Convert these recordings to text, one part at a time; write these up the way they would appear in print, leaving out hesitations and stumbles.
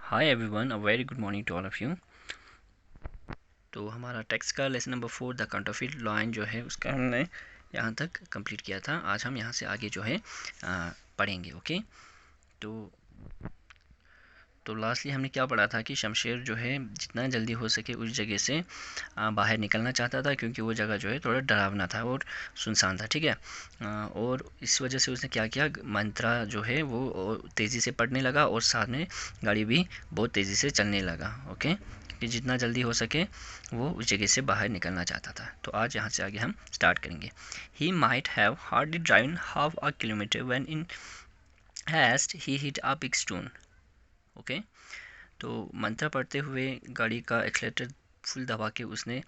Hi everyone, a very good morning to all of you. तो हमारा text का lesson number 4 the counterfeit line जो है उसका हमने यहाँ तक कंप्लीट किया था। आज हम यहाँ से आगे जो है पढ़ेंगे। ओके, तो लास्टली हमने क्या पढ़ा था कि शमशेर जो है जितना जल्दी हो सके उस जगह से बाहर निकलना चाहता था, क्योंकि वो जगह जो है थोड़ा डरावना था और सुनसान था। ठीक है, और इस वजह से उसने क्या किया, मंत्रा जो है वो तेज़ी से पढ़ने लगा और साथ में गाड़ी भी बहुत तेज़ी से चलने लगा। ओके, कि जितना जल्दी हो सके वो उस जगह से बाहर निकलना चाहता था। तो आज यहाँ से आगे हम स्टार्ट करेंगे। He might have hardly driven half a kilometre when in heist he hit a big stone. Okay, तो मंत्र पढ़ते हुए गाड़ी का एक्सीलेटर फुल दबा के उसने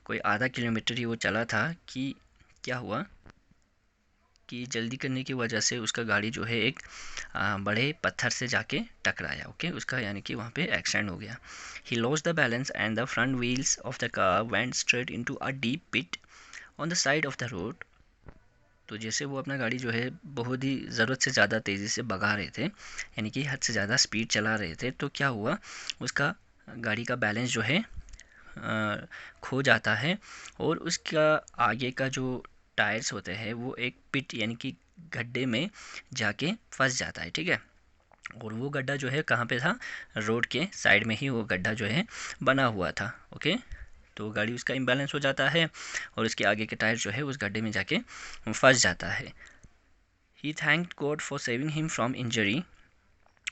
कोई आधा किलोमीटर ही वो चला था कि क्या हुआ कि जल्दी करने की वजह से उसका गाड़ी जो है एक बड़े पत्थर से जाके टकराया। ओके, उसका यानी कि वहाँ पे एक्सीडेंट हो गया। He lost the balance and the front wheels of the car went straight into a deep pit on the side of the road. तो जैसे वो अपना गाड़ी जो है बहुत ही ज़रूरत से ज़्यादा तेज़ी से भगा रहे थे, यानी कि हद से ज़्यादा स्पीड चला रहे थे, तो क्या हुआ, उसका गाड़ी का बैलेंस जो है खो जाता है और उसका आगे का जो टायर्स होते हैं वो एक पिट यानी कि गड्ढे में जाके फंस जाता है। ठीक है, और वो गड्ढा जो है कहाँ पे था, रोड के साइड में ही वो गड्ढा जो है बना हुआ था। ओके, तो गाड़ी उसका इम्बैलेंस हो जाता है और उसके आगे के टायर जो है उस गड्ढे में जाके फंस जाता है। He thanked God for saving him from injury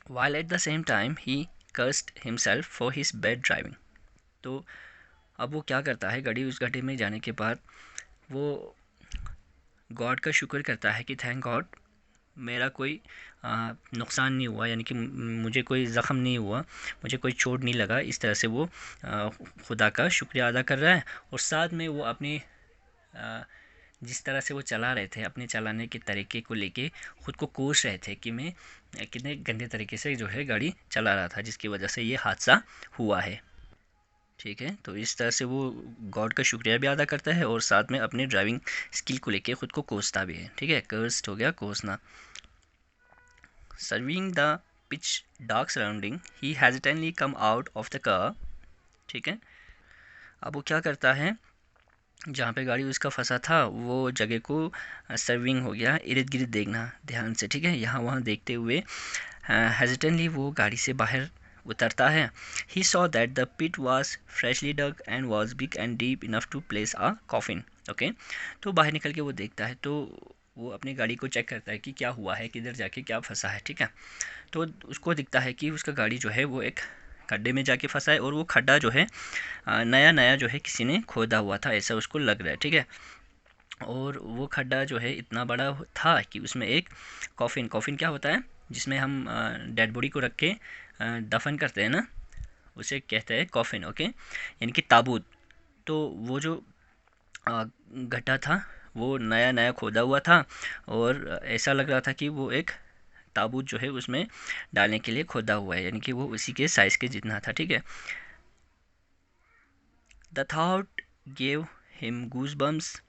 while at the same time he cursed himself for his bad driving। तो अब वो क्या करता है, गाड़ी उस गड्ढे में जाने के बाद वो गॉड का शुक्र करता है कि थैंक गॉड मेरा कोई नुकसान नहीं हुआ, यानी कि मुझे कोई ज़ख़म नहीं हुआ, मुझे कोई चोट नहीं लगा। इस तरह से वो खुदा का शुक्रिया अदा कर रहा है और साथ में वो अपनी जिस तरह से वो चला रहे थे, अपने चलाने के तरीके को लेके ख़ुद को कोस रहे थे कि मैं कितने गंदे तरीके से जो है गाड़ी चला रहा था, जिसकी वजह से ये हादसा हुआ है। ठीक है, तो इस तरह से वो गॉड का शुक्रिया भी अदा करता है और साथ में अपनी ड्राइविंग स्किल को लेके ख़ुद को कोसता भी है। ठीक है, कर्स्ड हो गया कोसना। Serving the pitch dark surrounding he hesitantly come out of the car. ठीक है, अब वो क्या करता है, जहाँ पे गाड़ी उसका फंसा था वो जगह को सर्विंग हो गया, इर्द गिर्द देखना ध्यान से। ठीक है, यहाँ वहाँ देखते हुए हेजिटेंटली वो गाड़ी से बाहर उतरता है। He saw that the pit was freshly dug and was big and deep enough to place a coffin. Okay, तो बाहर निकल के वो देखता है, तो वो अपनी गाड़ी को चेक करता है कि क्या हुआ है, किधर जाके क्या फंसा है। ठीक है, तो उसको दिखता है कि उसका गाड़ी जो है वो एक खड्डे में जाके फंसा है और वो खड्डा जो है नया नया जो है किसी ने खोदा हुआ था, ऐसा उसको लग रहा है। ठीक है, और वो खड्डा जो है इतना बड़ा था कि उसमें एक कॉफ़िन, कॉफ़िन क्या होता है, जिसमें हम डेड बॉडी को रख के दफन करते हैं ना, उसे कहते हैं कॉफ़िन। ओके, यानी कि ताबूत। तो वो जो गड्ढा था वो नया नया खोदा हुआ था और ऐसा लग रहा था कि वो एक ताबूत जो है उसमें डालने के लिए खोदा हुआ है, यानी कि वो उसी के साइज़ के जितना था। ठीक है, the thought gave him goose bumps.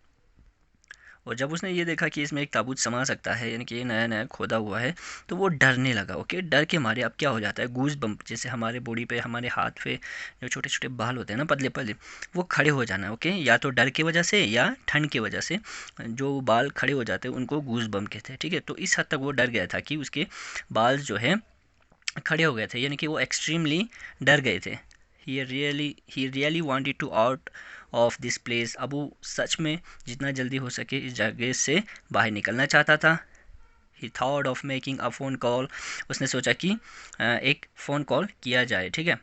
और जब उसने ये देखा कि इसमें एक ताबूत समा सकता है, यानी कि ये नया नया खोदा हुआ है, तो वो डरने लगा। ओके, डर के मारे अब क्या हो जाता है, गूज बम्प, जैसे हमारे बॉडी पे, हमारे हाथ पे जो छोटे छोटे बाल होते हैं ना, पतले पतले, वो खड़े हो जाना। ओके, या तो डर की वजह से या ठंड की वजह से जो बाल खड़े हो जाते हैं उनको गूज बम्प कहते हैं। ठीक है, तो इस हद तक वो डर गया था कि उसके बाल जो है खड़े हो गए थे, यानी कि वो एक्सट्रीमली डर गए थे। He really wanted to out of this place. अब वो सच में जितना जल्दी हो सके इस जगह से बाहर निकलना चाहता था। ही thought of making a phone call. उसने सोचा कि एक फ़ोन कॉल किया जाए। ठीक है,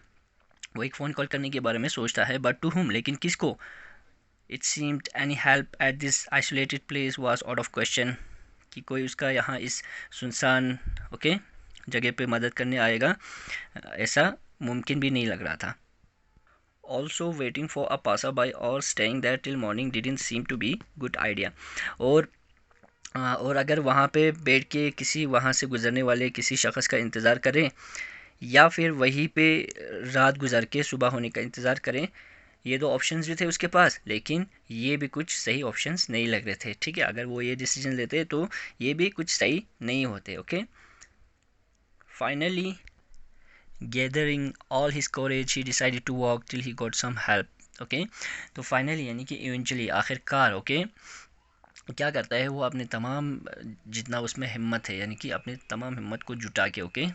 वो एक फ़ोन कॉल करने के बारे में सोचता है, बट टू हुम, लेकिन किसको। It seemed any help at this isolated place was out of question, कि कोई उसका यहाँ इस सुनसान ओके जगह पे मदद करने आएगा, ऐसा मुमकिन भी नहीं लग रहा था। Also waiting for a passerby और staying that till morning didn't seem to be good idea. और अगर वहाँ पे बैठ के किसी वहाँ से गुज़रने वाले किसी शख्स का इंतज़ार करें या फिर वहीं पे रात गुजार के सुबह होने का इंतज़ार करें, ये दो ऑप्शंस भी थे उसके पास, लेकिन ये भी कुछ सही ऑप्शंस नहीं लग रहे थे। ठीक है, अगर वो ये डिसीजन लेते तो ये भी कुछ सही नहीं होते। Okay, finally Gathering all his courage, he decided to walk till he got some help. Okay तो फाइनली यानी कि इवेंचुअली आखिरकार ओके क्या करता है वो अपने तमाम जितना उसमें हिम्मत है यानी कि अपने तमाम हिम्मत को जुटा के ओके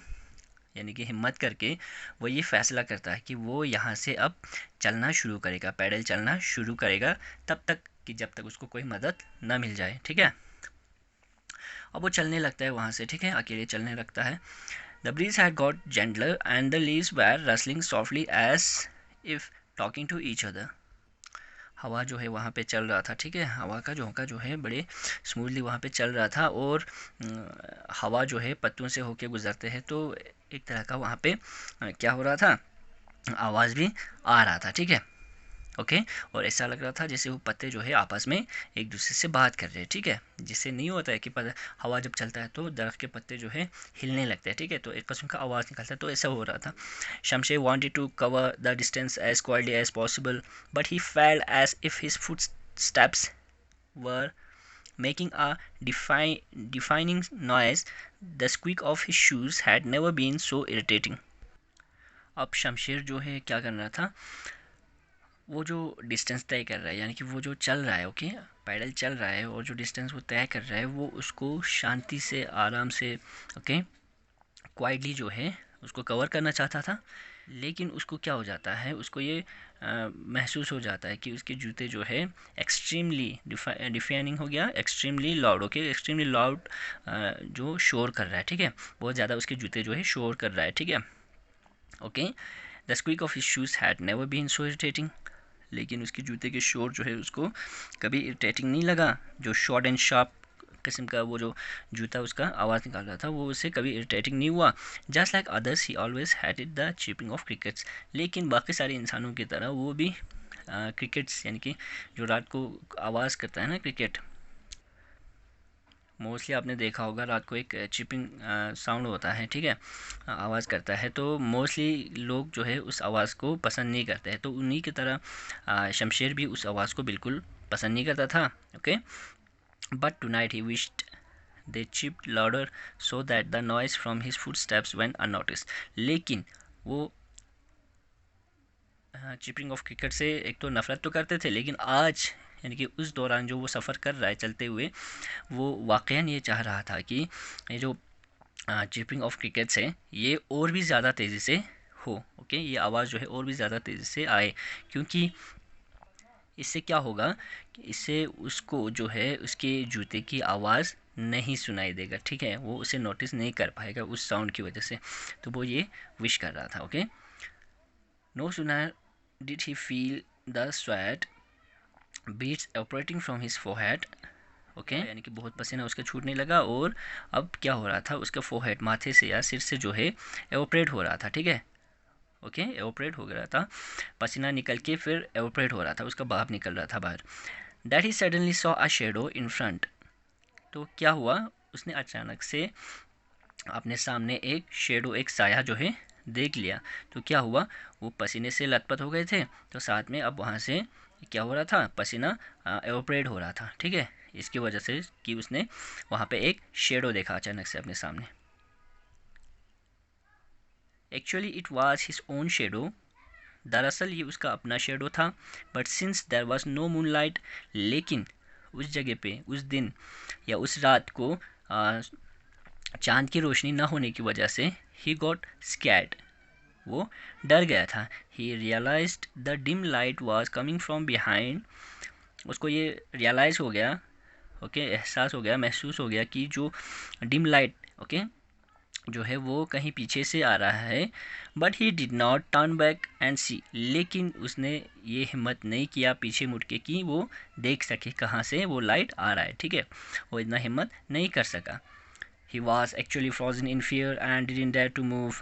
यानी कि हिम्मत करके वो ये फैसला करता है कि वो यहाँ से अब चलना शुरू करेगा, पैदल चलना शुरू करेगा तब तक कि जब तक उसको कोई मदद ना मिल जाए। ठीक है, अब वो चलने लगता है वहाँ से। ठीक है, अकेले चलने लगता है। The breeze had got gentler and the leaves were rustling softly as if talking to each other. हवा जो है वहाँ पे चल रहा था। ठीक है, हवा का झोंका जो है बड़े स्मूथली वहाँ पे चल रहा था और हवा जो है पत्तों से होके गुजरते हैं तो एक तरह का वहाँ पे क्या हो रहा था, आवाज़ भी आ रहा था। ठीक है, ओके और ऐसा लग रहा था जैसे वो पत्ते जो है आपस में एक दूसरे से बात कर रहे हैं। ठीक है, जिससे नहीं होता है कि हवा जब चलता है तो दरख्त के पत्ते जो है हिलने लगते हैं। ठीक है, तो एक किस्म का आवाज़ निकलता है, तो ऐसा हो रहा था। Shamsher wanted to cover the distance as quietly as possible but he felt as if his foot steps were making a defining noise. The squeak of his shoes had never been so irritating. अब शमशेर जो है क्या कर रहा था, वो जो distance तय कर रहा है यानी कि वो जो चल रहा है ओके पैदल चल रहा है और जो डिस्टेंस वो तय कर रहा है वो उसको शांति से आराम से ओके क्वाइटली जो है उसको कवर करना चाहता था। लेकिन उसको क्या हो जाता है, उसको ये महसूस हो जाता है कि उसके जूते जो है एक्सट्रीमली डिफाइनिंग हो गया, extremely loud okay extremely loud जो शोर कर रहा है। ठीक है, बहुत ज़्यादा उसके जूते जो है शोर कर रहा है। ठीक है, okay the squeak of his shoes had never been so irritating. लेकिन उसके जूते के शोर जो है उसको कभी इरिटेटिंग नहीं लगा। जो शॉर्ट एंड शार्प किस्म का वो जो जूता उसका आवाज़ निकाल रहा था वो उससे कभी इरिटेटिंग नहीं हुआ। Just like others he always had it the cheeping of crickets. लेकिन बाकी सारे इंसानों की तरह वो भी क्रिकेट्स यानी कि जो रात को आवाज़ करता है ना क्रिकेट, मोस्टली आपने देखा होगा रात को एक चिपिंग साउंड होता है। ठीक है, आवाज़ करता है, तो मोस्टली लोग जो है उस आवाज़ को पसंद नहीं करते हैं। तो उन्हीं की तरह शमशेर भी उस आवाज़ को बिल्कुल पसंद नहीं करता था। Okay but tonight he wished they chipped louder so that the noise from his footsteps went unnoticed. लेकिन वो चिपिंग ऑफ क्रिकेट से एक तो नफ़रत तो करते थे, लेकिन आज यानी कि उस दौरान जो वो सफ़र कर रहा है चलते हुए, वो वाक़ईन ये चाह रहा था कि ये जो चिपिंग ऑफ क्रिकेट्स है ये और भी ज़्यादा तेज़ी से हो। ओके ये आवाज़ जो है और भी ज़्यादा तेज़ी से आए, क्योंकि इससे क्या होगा कि इससे उसको जो है उसके जूते की आवाज़ नहीं सुनाई देगा। ठीक है, वो उसे नोटिस नहीं कर पाएगा उस साउंड की वजह से। तो वो ये विश कर रहा था। Okay no sooner did he feel the sweat beads operating from his forehead. Okay यानी कि बहुत पसीना उसका छूटने लगा और अब क्या हो रहा था, उसका फोरहेड माथे से या सिर से जो है एवोपरेट हो रहा था। ठीक है, ओके एवोपरेट हो गया था, पसीना निकल के फिर एवोपरेट हो रहा था, उसका भाप निकल रहा था बाहर। That he suddenly saw a shadow in front. तो क्या हुआ, उसने अचानक से अपने सामने एक शेडो एक साया जो है देख लिया। तो क्या हुआ, वो पसीने से लथपथ हो गए थे, तो साथ में अब वहाँ से क्या हो रहा था, पसीना एवोपरेट हो रहा था। ठीक है, इसकी वजह से कि उसने वहाँ पे एक शेडो देखा अचानक से अपने सामने। Actually it was his own shadow. दरअसल ये उसका अपना शेडो था। But since there was no moonlight, लेकिन उस जगह पे उस दिन या उस रात को चांद की रोशनी ना होने की वजह से ही गॉट स्कैर्ड, वो डर गया था। He realised the dim light was coming from behind. उसको ये रियलाइज़ हो गया, ओके एहसास हो गया, महसूस हो गया कि जो डिम लाइट ओके जो है वो कहीं पीछे से आ रहा है। But he did not turn back and see. लेकिन उसने ये हिम्मत नहीं किया पीछे मुड़ के कि वो देख सके कहाँ से वो लाइट आ रहा है। ठीक है, वो इतना हिम्मत नहीं कर सका। He was actually frozen in fear and didn't dare to move.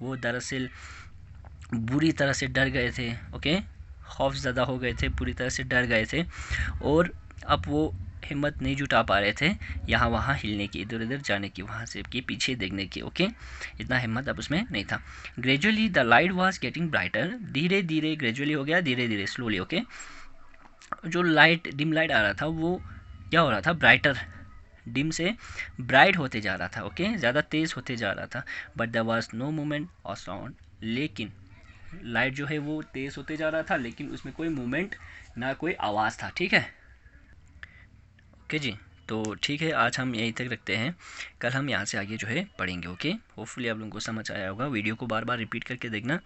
वो दरअसल बुरी तरह से डर गए थे। ओके खौफ ज़्यादा हो गए थे, पूरी तरह से डर गए थे और अब वो हिम्मत नहीं जुटा पा रहे थे यहाँ वहाँ हिलने की, इधर उधर जाने की, वहाँ से कि पीछे देखने की। ओके इतना हिम्मत अब उसमें नहीं था। Gradually the light was getting brighter. धीरे धीरे ग्रेजुअली हो गया, धीरे धीरे स्लोली। ओके जो लाइट डिम लाइट आ रहा था वो क्या हो रहा था, ब्राइटर डिम से ब्राइट होते जा रहा था, ओके, ज़्यादा तेज़ होते जा रहा था, but there was no movement और साउंड। लेकिन लाइट जो है वो तेज़ होते जा रहा था, लेकिन उसमें कोई मूवमेंट ना कोई आवाज़ था, ठीक है। ओके जी, तो ठीक है, आज हम यहीं तक रखते हैं, कल हम यहाँ से आगे जो है पढ़ेंगे, ओके। होपफुली आप लोगों को समझ आया होगा। वीडियो को बार बार रिपीट करके देखना।